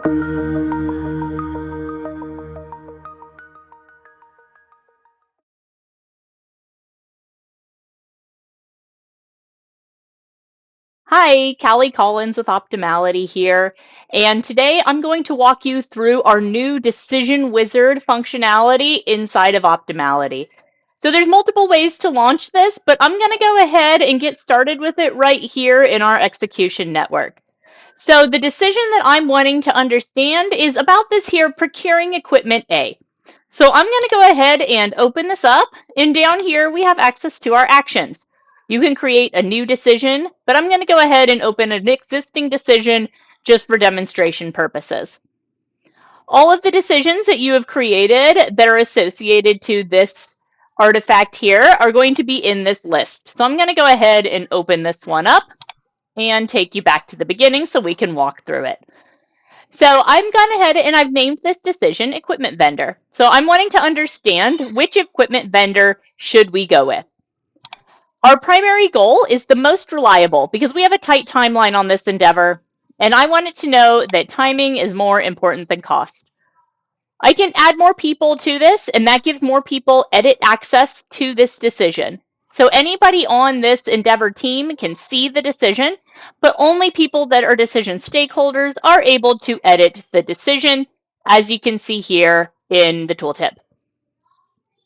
Hi, Callie Collins with Optimality here, and today I'm going to walk you through our new Decision Wizard functionality inside of Optimality. So there's multiple ways to launch this, but I'm going to go ahead and get started with it right here in our execution network. So the decision that I'm wanting to understand is about this here procuring equipment A. So I'm going to go ahead and open this up, and down here we have access to our actions. You can create a new decision, but I'm going to go ahead and open an existing decision just for demonstration purposes. All of the decisions that you have created that are associated to this artifact here are going to be in this list. So I'm going to go ahead and open this one up and take you back to the beginning so we can walk through it. So I've gone ahead and I've named this decision equipment vendor. So I'm wanting to understand which equipment vendor should we go with. Our primary goal is the most reliable because we have a tight timeline on this endeavor, and I wanted to know that timing is more important than cost. I can add more people to this, and that gives more people edit access to this decision. So anybody on this endeavor team can see the decision, but only people that are decision stakeholders are able to edit the decision, as you can see here in the tooltip.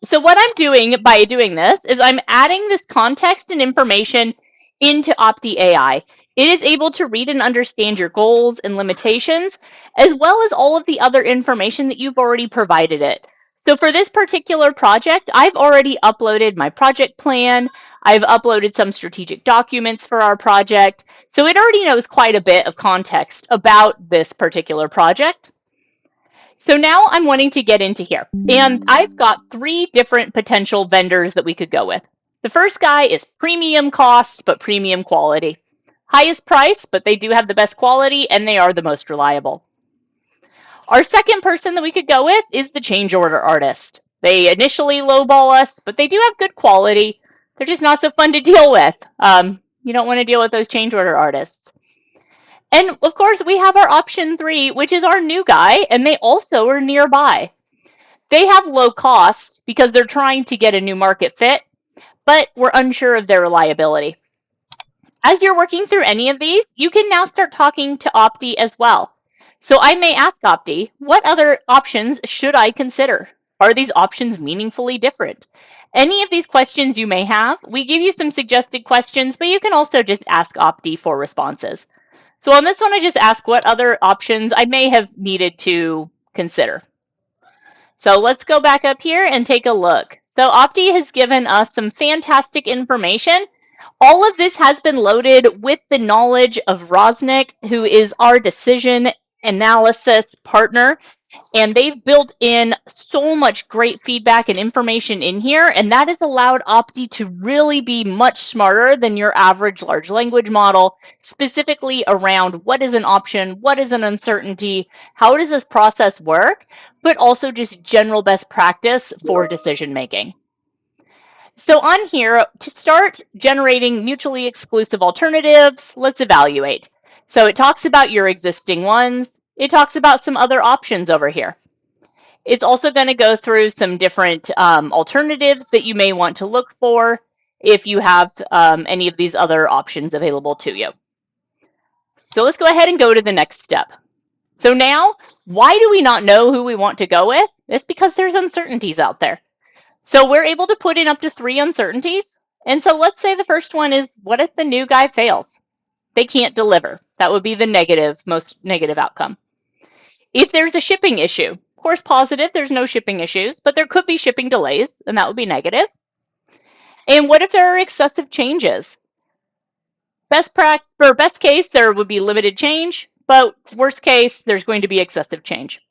So what I'm doing by doing this is I'm adding this context and information into Opti AI. It is able to read and understand your goals and limitations, as well as all of the other information that you've already provided it. So for this particular project, I've already uploaded my project plan. I've uploaded some strategic documents for our project. So it already knows quite a bit of context about this particular project. So now I'm wanting to get into here, and I've got 3 different potential vendors that we could go with. The first guy is premium cost, but premium quality. Highest price, but they do have the best quality, and they are the most reliable. Our second person that we could go with is the change order artist. They initially lowball us, but they do have good quality. They're just not so fun to deal with. You don't want to deal with those change order artists. And of course, we have our option 3, which is our new guy, and they also are nearby. They have low cost because they're trying to get a new market fit, but we're unsure of their reliability. As you're working through any of these, you can now start talking to Opti as well. So I may ask Opti, what other options should I consider? Are these options meaningfully different? Any of these questions you may have, we give you some suggested questions, but you can also just ask Opti for responses. So on this one, I just ask what other options I may have needed to consider. So let's go back up here and take a look. So Opti has given us some fantastic information. All of this has been loaded with the knowledge of Rosnick, who is our decision analysis partner. And they've built in so much great feedback and information in here, and that has allowed Opti to really be much smarter than your average large language model, specifically around what is an option, what is an uncertainty, how does this process work, but also just general best practice for decision making. So on here, to start generating mutually exclusive alternatives, let's evaluate. So it talks about your existing ones. It talks about some other options over here. It's also going to go through some different alternatives that you may want to look for if you have any of these other options available to you. So let's go ahead and go to the next step. So now, why do we not know who we want to go with? It's because there's uncertainties out there. So we're able to put in up to 3 uncertainties. And so let's say the first one is, what if the new guy fails? They can't deliver. That would be the most negative outcome. If there's a shipping issue, of course, positive, there's no shipping issues, but there could be shipping delays, and that would be negative. And what if there are excessive changes? Best case, there would be limited change, but worst case, there's going to be excessive change.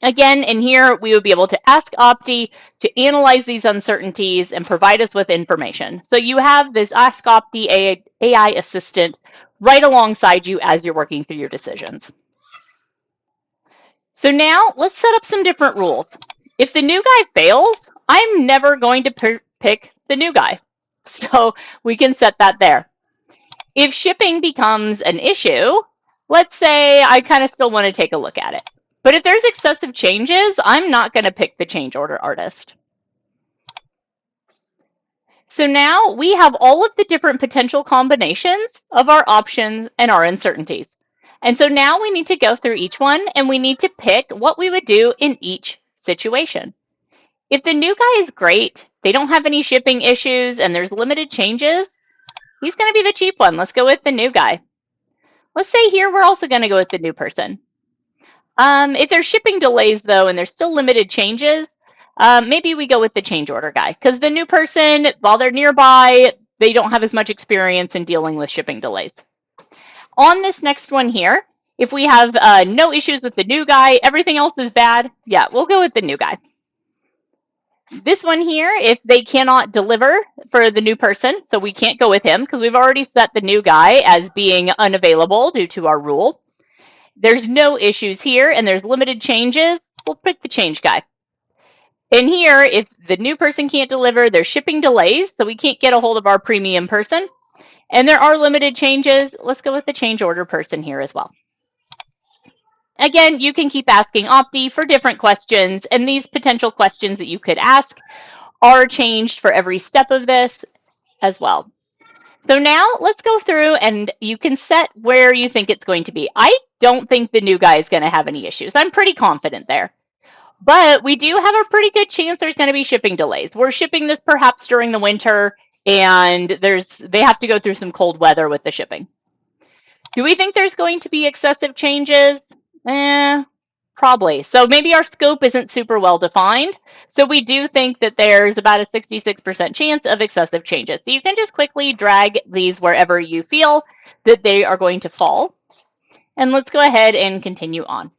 Again, in here, we would be able to ask Opti to analyze these uncertainties and provide us with information. So you have this Ask Opti AI assistant right alongside you as you're working through your decisions. So now let's set up some different rules. If the new guy fails, I'm never going to pick the new guy. So we can set that there. If shipping becomes an issue, Let's say I kind of still want to take a look at it. But if there's excessive changes, I'm not going to pick the change order artist. So now we have all of the different potential combinations of our options and our uncertainties. And so now we need to go through each one and we need to pick what we would do in each situation. If the new guy is great, they don't have any shipping issues, and there's limited changes, he's going to be the cheap one. Let's go with the new guy. Let's say here we're also going to go with the new person. If there's shipping delays, though, and there's still limited changes, maybe we go with the change order guy, because the new person, while they're nearby, they don't have as much experience in dealing with shipping delays. On this next one here, if we have no issues with the new guy, everything else is bad, yeah, we'll go with the new guy. This one here, if they cannot deliver for the new person, so we can't go with him because we've already set the new guy as being unavailable due to our rule. There's no issues here and there's limited changes, we'll pick the change guy. And here, if the new person can't deliver, there's shipping delays, so we can't get a hold of our premium person. And there are limited changes, let's go with the change order person here as well. Again, you can keep asking Opti for different questions, and these potential questions that you could ask are changed for every step of this as well. So now let's go through and you can set where you think it's going to be. I don't think the new guy is going to have any issues. I'm pretty confident there. But we do have a pretty good chance there's going to be shipping delays. We're shipping this perhaps during the winter, and they have to go through some cold weather with the shipping. Do we think there's going to be excessive changes? Probably. So maybe our scope isn't super well defined. So we do think that there's about a 66% chance of excessive changes. So you can just quickly drag these wherever you feel that they are going to fall. And let's go ahead and continue on.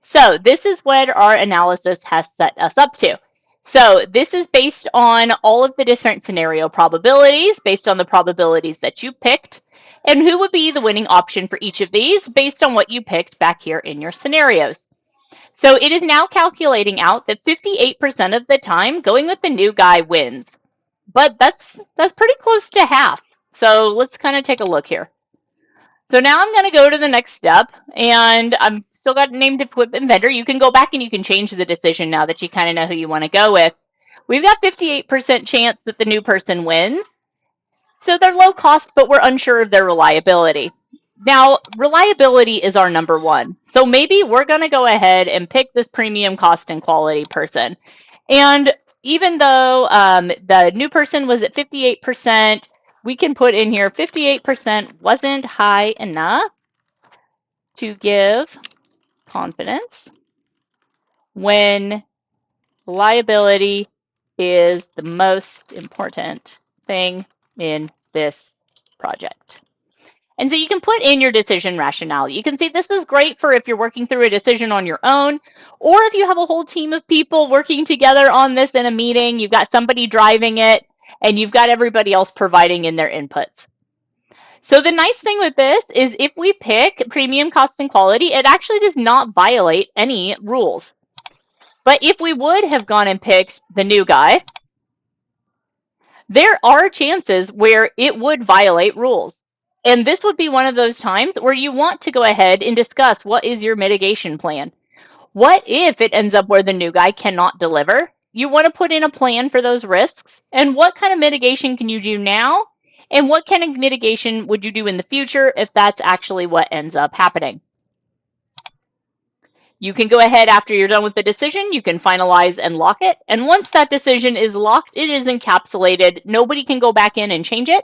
So this is what our analysis has set us up to. So this is based on all of the different scenario probabilities, based on the probabilities that you picked, and who would be the winning option for each of these based on what you picked back here in your scenarios. So it is now calculating out that 58% of the time going with the new guy wins. But that's pretty close to half. So let's kind of take a look here. So now I'm going to go to the next step, and I'm still got named equipment vendor. You can go back and you can change the decision now that you kind of know who you want to go with. We've got 58% chance that the new person wins. So they're low cost, but we're unsure of their reliability. Now, reliability is our number one. So maybe we're going to go ahead and pick this premium cost and quality person. And even though the new person was at 58%, we can put in here 58% wasn't high enough to give confidence when reliability is the most important thing in this project. And so you can put in your decision rationale. You can see this is great for if you're working through a decision on your own, or if you have a whole team of people working together on this in a meeting, you've got somebody driving it, and you've got everybody else providing in their inputs. So the nice thing with this is if we pick premium cost and quality, it actually does not violate any rules. But if we would have gone and picked the new guy, there are chances where it would violate rules. And this would be one of those times where you want to go ahead and discuss what is your mitigation plan. What if it ends up where the new guy cannot deliver? You want to put in a plan for those risks. And what kind of mitigation can you do now? And what kind of mitigation would you do in the future if that's actually what ends up happening? You can go ahead after you're done with the decision, you can finalize and lock it. And once that decision is locked, it is encapsulated. Nobody can go back in and change it.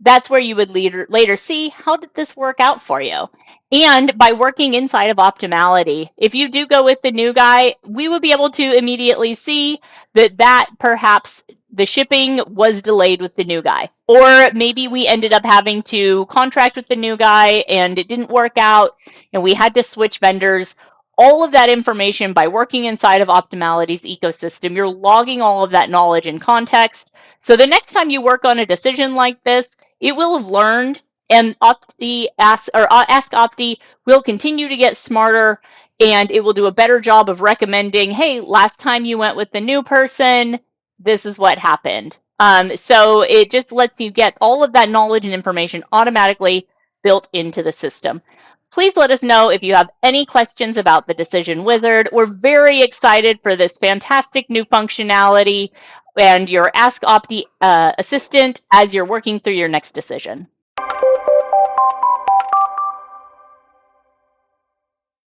That's where you would later see, how did this work out for you? And by working inside of Optimality, if you do go with the new guy, we would be able to immediately see that perhaps the shipping was delayed with the new guy. Or maybe we ended up having to contract with the new guy and it didn't work out and we had to switch vendors. All of that information, by working inside of Optimality's ecosystem, you're logging all of that knowledge and context. So the next time you work on a decision like this, it will have learned, and Ask Opti will continue to get smarter, and it will do a better job of recommending, hey, last time you went with the new person, this is what happened. So it just lets you get all of that knowledge and information automatically built into the system. Please let us know if you have any questions about the Decision Wizard. We're very excited for this fantastic new functionality and your Ask Opti assistant as you're working through your next decision.